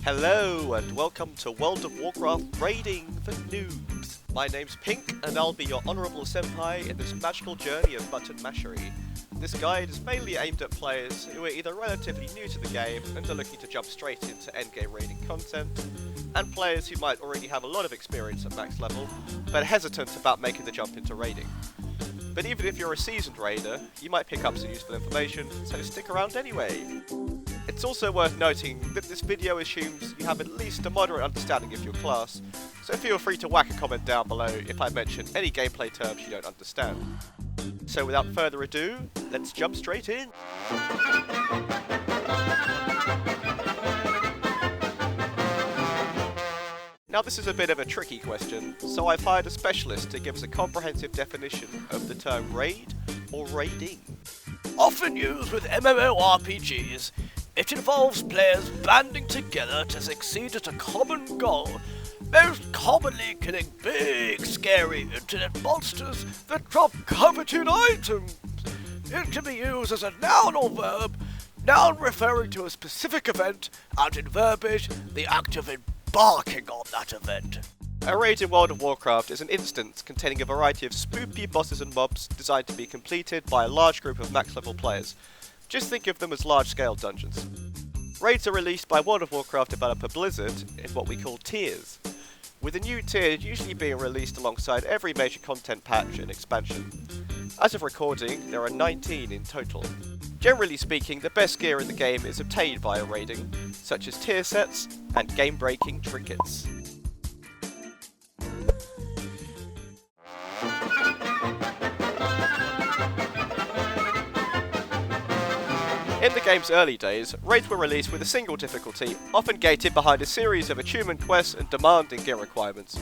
Hello and welcome to World of Warcraft Raiding for Noobs. My name's Pink and I'll be your honourable senpai in this magical journey of button mashery. This guide is mainly aimed at players who are either relatively new to the game and are looking to jump straight into endgame raiding content, and players who might already have a lot of experience at max level, but are hesitant about making the jump into raiding. But even if you're a seasoned raider, you might pick up some useful information, so stick around anyway. It's also worth noting that this video assumes you have at least a moderate understanding of your class, so feel free to whack a comment down below if I mention any gameplay terms you don't understand. So without further ado, let's jump straight in! Now this is a bit of a tricky question, so I've hired a specialist to give us a comprehensive definition of the term raid or raiding. Often used with MMORPGs, it involves players banding together to succeed at a common goal, most commonly killing big, scary internet monsters that drop coveted items. It can be used as a noun or verb, noun referring to a specific event, and in verbiage, the act of embarking on that event. A raid in World of Warcraft is an instance containing a variety of spoopy bosses and mobs designed to be completed by a large group of max level players. Just think of them as large-scale dungeons. Raids are released by World of Warcraft developer Blizzard in what we call tiers, with a new tier usually being released alongside every major content patch and expansion. As of recording, there are 19 in total. Generally speaking, the best gear in the game is obtained via raiding, such as tier sets and game-breaking trinkets. In the game's early days, raids were released with a single difficulty, often gated behind a series of attunement quests and demanding gear requirements.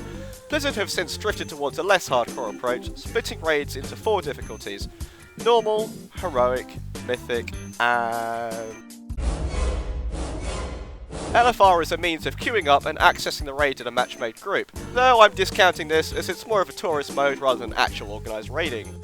Blizzard have since drifted towards a less hardcore approach, splitting raids into 4 difficulties: normal, heroic, mythic, and LFR is a means of queuing up and accessing the raid in a match-made group, though I'm discounting this as it's more of a tourist mode rather than actual organised raiding.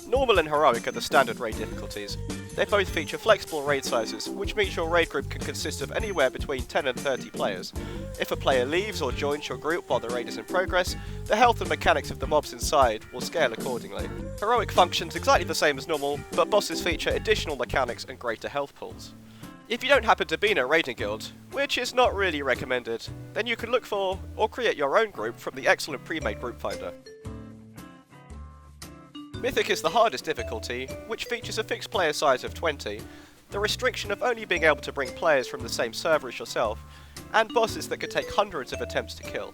Normal and heroic are the standard raid difficulties. They both feature flexible raid sizes, which means your raid group can consist of anywhere between 10 and 30 players. If a player leaves or joins your group while the raid is in progress, the health and mechanics of the mobs inside will scale accordingly. Heroic functions exactly the same as normal, but bosses feature additional mechanics and greater health pools. If you don't happen to be in a raiding guild, which is not really recommended, then you can look for or create your own group from the excellent pre-made group finder. Mythic is the hardest difficulty, which features a fixed player size of 20, the restriction of only being able to bring players from the same server as yourself, and bosses that could take hundreds of attempts to kill.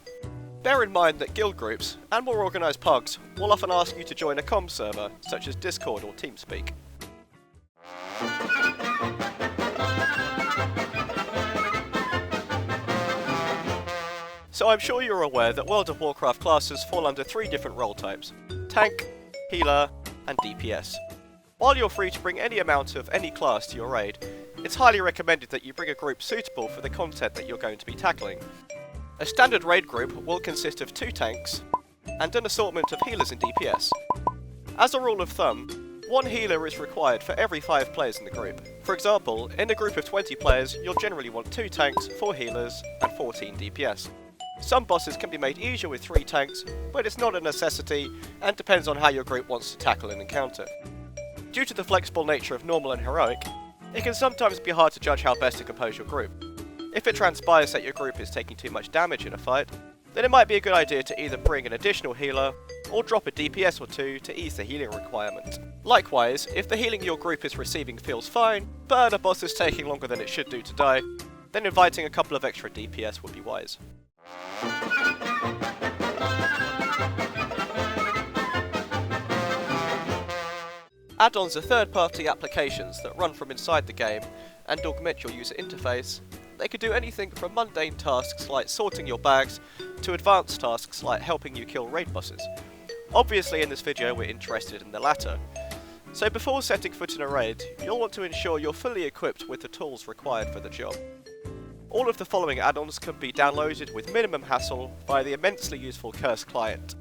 Bear in mind that guild groups, and more organised POGs, will often ask you to join a comm server, such as Discord or TeamSpeak. So I'm sure you're aware that World of Warcraft classes fall under 3 different role types: tank, healer, and DPS. While you're free to bring any amount of any class to your raid, it's highly recommended that you bring a group suitable for the content that you're going to be tackling. A standard raid group will consist of 2 tanks, and an assortment of healers and DPS. As a rule of thumb, 1 healer is required for every 5 players in the group. For example, in a group of 20 players, you'll generally want 2 tanks, 4 healers, and 14 DPS. Some bosses can be made easier with 3 tanks, but it's not a necessity and depends on how your group wants to tackle an encounter. Due to the flexible nature of normal and heroic, it can sometimes be hard to judge how best to compose your group. If it transpires that your group is taking too much damage in a fight, then it might be a good idea to either bring an additional healer or drop a DPS or 2 to ease the healing requirement. Likewise, if the healing your group is receiving feels fine, but a boss is taking longer than it should do to die, then inviting a couple of extra DPS would be wise. Add-ons are third-party applications that run from inside the game and augment your user interface. They could do anything from mundane tasks like sorting your bags to advanced tasks like helping you kill raid bosses. Obviously in this video we're interested in the latter. So before setting foot in a raid, you'll want to ensure you're fully equipped with the tools required for the job. All of the following add-ons can be downloaded with minimum hassle via the immensely useful Curse client.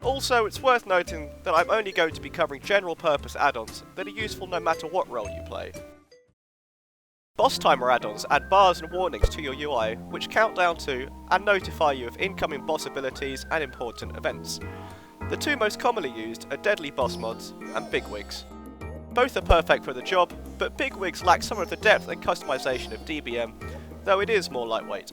Also, it's worth noting that I'm only going to be covering general purpose add-ons that are useful no matter what role you play. Boss timer add-ons add bars and warnings to your UI which count down to and notify you of incoming boss abilities and important events. The two most commonly used are Deadly Boss mods and Bigwigs. Both are perfect for the job, but Bigwigs lack some of the depth and customization of DBM, though it is more lightweight.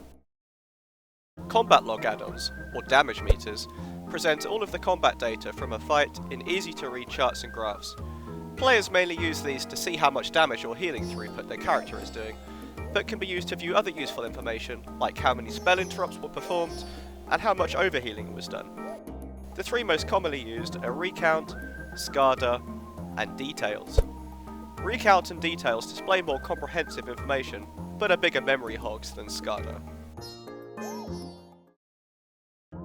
Combat log add-ons, or damage meters, present all of the combat data from a fight in easy-to-read charts and graphs. Players mainly use these to see how much damage or healing throughput their character is doing, but can be used to view other useful information like how many spell interrupts were performed and how much overhealing was done. The three most commonly used are Recount, SCADA, and Details. Recount and Details display more comprehensive information, but are bigger memory hogs than SCADA.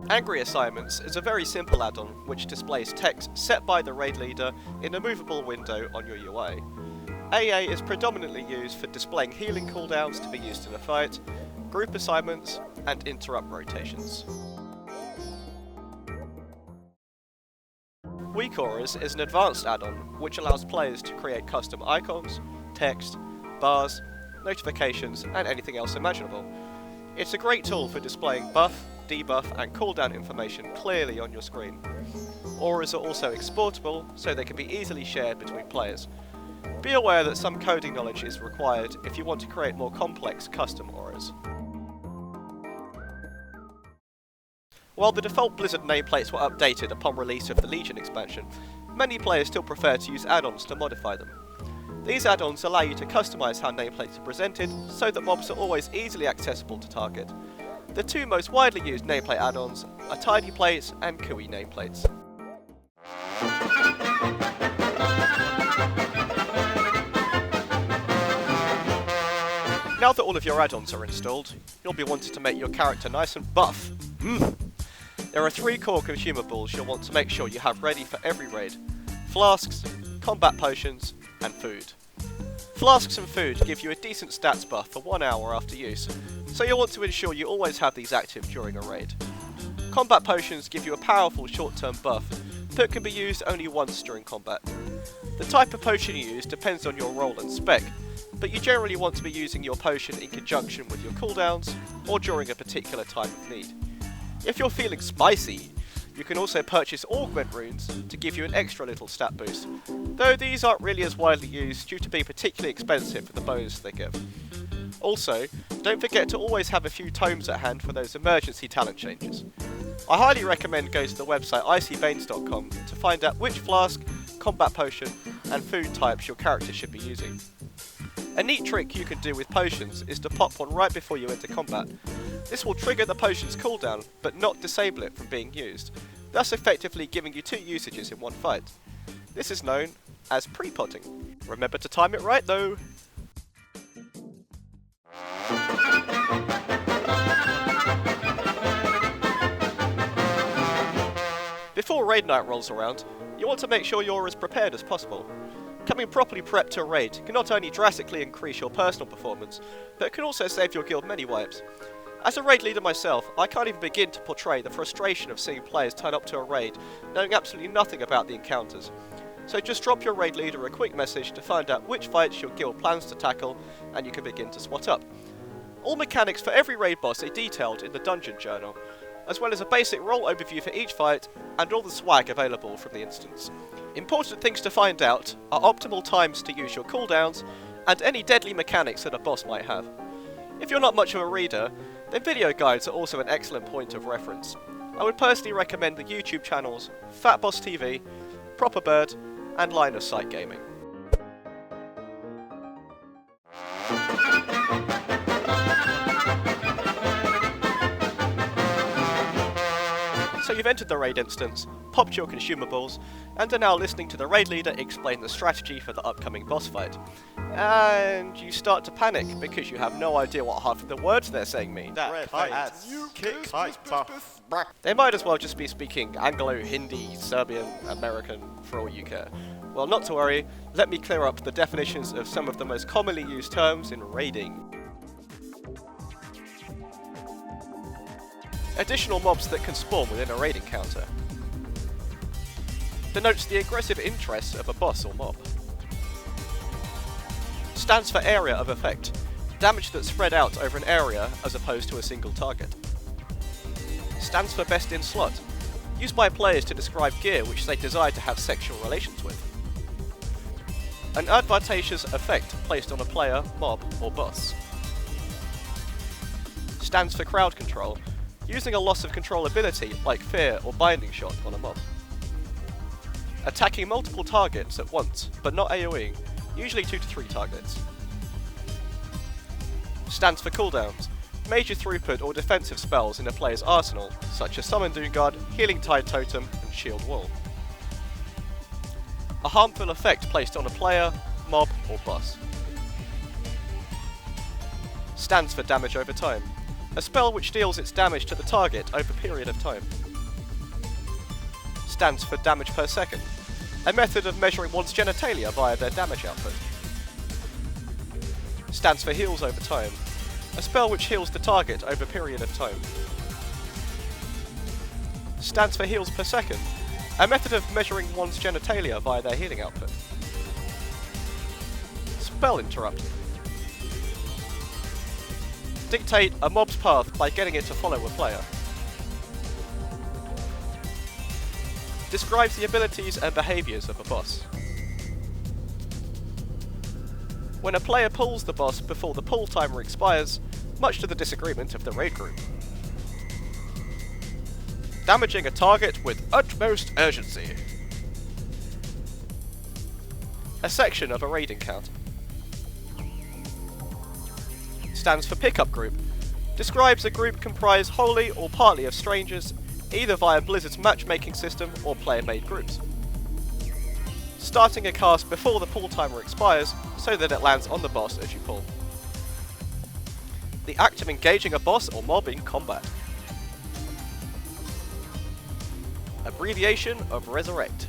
Angry Assignments is a very simple add-on which displays text set by the raid leader in a movable window on your UI. AA is predominantly used for displaying healing cooldowns to be used in a fight, group assignments, and interrupt rotations. Weak Auras is an advanced add-on which allows players to create custom icons, text, bars, notifications, and anything else imaginable. It's a great tool for displaying buff, debuff, and cooldown information clearly on your screen. Auras are also exportable, so they can be easily shared between players. Be aware that some coding knowledge is required if you want to create more complex custom auras. While the default Blizzard nameplates were updated upon release of the Legion expansion, many players still prefer to use add-ons to modify them. These add-ons allow you to customize how nameplates are presented so that mobs are always easily accessible to target. The two most widely used nameplate add-ons are Tidy Plates and Kui nameplates. Now that all of your add-ons are installed, you'll be wanting to make your character nice and buff. There are three core consumables you'll want to make sure you have ready for every raid: flasks, combat potions, and food. Flasks and food give you a decent stats buff for 1 hour after use, so you'll want to ensure you always have these active during a raid. Combat potions give you a powerful short-term buff, but can be used only once during combat. The type of potion you use depends on your role and spec, but you generally want to be using your potion in conjunction with your cooldowns, or during a particular time of need. If you're feeling spicy, you can also purchase Augment runes to give you an extra little stat boost, though these aren't really as widely used due to being particularly expensive for the bonus they give. Also, don't forget to always have a few tomes at hand for those emergency talent changes. I highly recommend going to the website icyveins.com to find out which flask, combat potion, and food types your character should be using. A neat trick you can do with potions is to pop one right before you enter combat. This will trigger the potion's cooldown, but not disable it from being used, thus effectively giving you two usages in one fight. This is known as pre-potting. Remember to time it right though! Before raid night rolls around, you want to make sure you're as prepared as possible. Coming properly prepped to a raid can not only drastically increase your personal performance, but can also save your guild many wipes. As a raid leader myself, I can't even begin to portray the frustration of seeing players turn up to a raid knowing absolutely nothing about the encounters. So just drop your raid leader a quick message to find out which fights your guild plans to tackle, and you can begin to swat up. All mechanics for every raid boss are detailed in the dungeon journal, as well as a basic role overview for each fight and all the swag available from the instance. Important things to find out are optimal times to use your cooldowns and any deadly mechanics that a boss might have. If you're not much of a reader, then video guides are also an excellent point of reference. I would personally recommend the YouTube channels Fat Boss TV, Proper Bird, and Line of Sight Gaming. So you've entered the raid instance, popped your consumables, and are now listening to the raid leader explain the strategy for the upcoming boss fight. And you start to panic because you have no idea what half of the words they're saying mean. They might as well just be speaking Anglo, Hindi, Serbian, American, for all you care. Well, not to worry, let me clear up the definitions of some of the most commonly used terms in raiding. Additional mobs that can spawn within a raid encounter. Denotes the aggressive interests of a boss or mob. Stands for area of effect. damage that's spread out over an area as opposed to a single target. Stands for best in slot, used by players to describe gear which they desire to have sexual relations with. An advantageous effect placed on a player, mob, or boss. Stands for crowd control, using a loss of control ability like fear or binding shot on a mob. Attacking multiple targets at once, but not AoEing, usually 2 to 3 targets. Stands for cooldowns, major throughput or defensive spells in a player's arsenal, such as Summon Doomguard, Healing Tide Totem, and Shield Wall. A harmful effect placed on a player, mob, or boss. Stands for damage over time, a spell which deals its damage to the target over a period of time. Stands for damage per second, a method of measuring one's genitalia via their damage output. Stands for heals over time, a spell which heals the target over a period of time. Stands for heals per second, a method of measuring one's genitalia via their healing output. Spell interrupt. Dictate a mob's path by getting it to follow a player. Describes the abilities and behaviours of a boss. When a player pulls the boss before the pull timer expires, much to the disagreement of the raid group. Damaging a target with utmost urgency. A section of a raid encounter. Stands for pickup group. Describes a group comprised wholly or partly of strangers, either via Blizzard's matchmaking system or player-made groups. Starting a cast before the pull timer expires so that it lands on the boss as you pull. The act of engaging a boss or mob in combat. Abbreviation of Resurrect.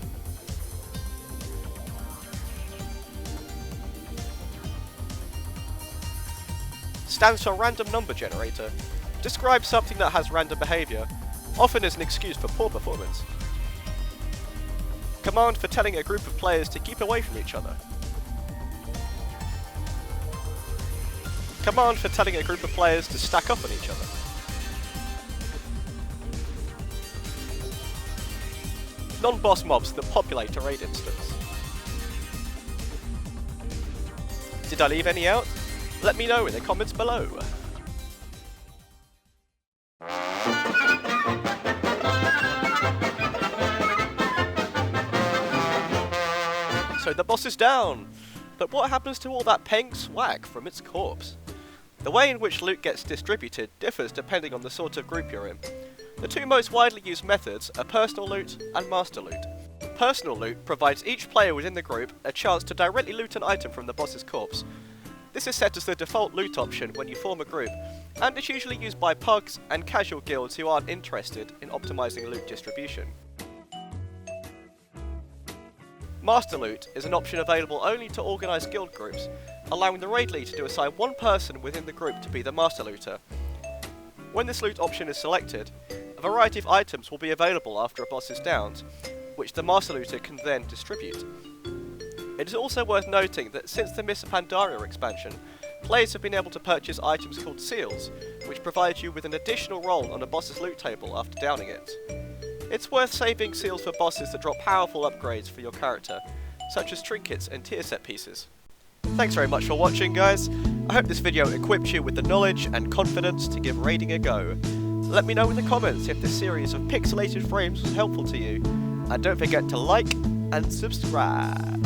Stands for random number generator. Describes something that has random behaviour, often as an excuse for poor performance. Command for telling a group of players to keep away from each other. Command for telling a group of players to stack up on each other. Non-boss mobs that populate a raid instance. Did I leave any out? Let me know in the comments below. So the boss is down, but what happens to all that paying swag from its corpse? The way in which loot gets distributed differs depending on the sort of group you're in. The two most widely used methods are personal loot and master loot. Personal loot provides each player within the group a chance to directly loot an item from the boss's corpse. This is set as the default loot option when you form a group, and is usually used by pugs and casual guilds who aren't interested in optimizing loot distribution. Master loot is an option available only to organised guild groups, allowing the raid leader to assign one person within the group to be the master looter. When this loot option is selected, a variety of items will be available after a boss is downed, which the master looter can then distribute. It is also worth noting that since the Mists of Pandaria expansion, players have been able to purchase items called seals, which provide you with an additional role on a boss's loot table after downing it. It's worth saving seals for bosses that drop powerful upgrades for your character, such as trinkets and tier set pieces. Thanks very much for watching, guys. I hope this video equipped you with the knowledge and confidence to give raiding a go. Let me know in the comments if this series of pixelated frames was helpful to you, and don't forget to like and subscribe.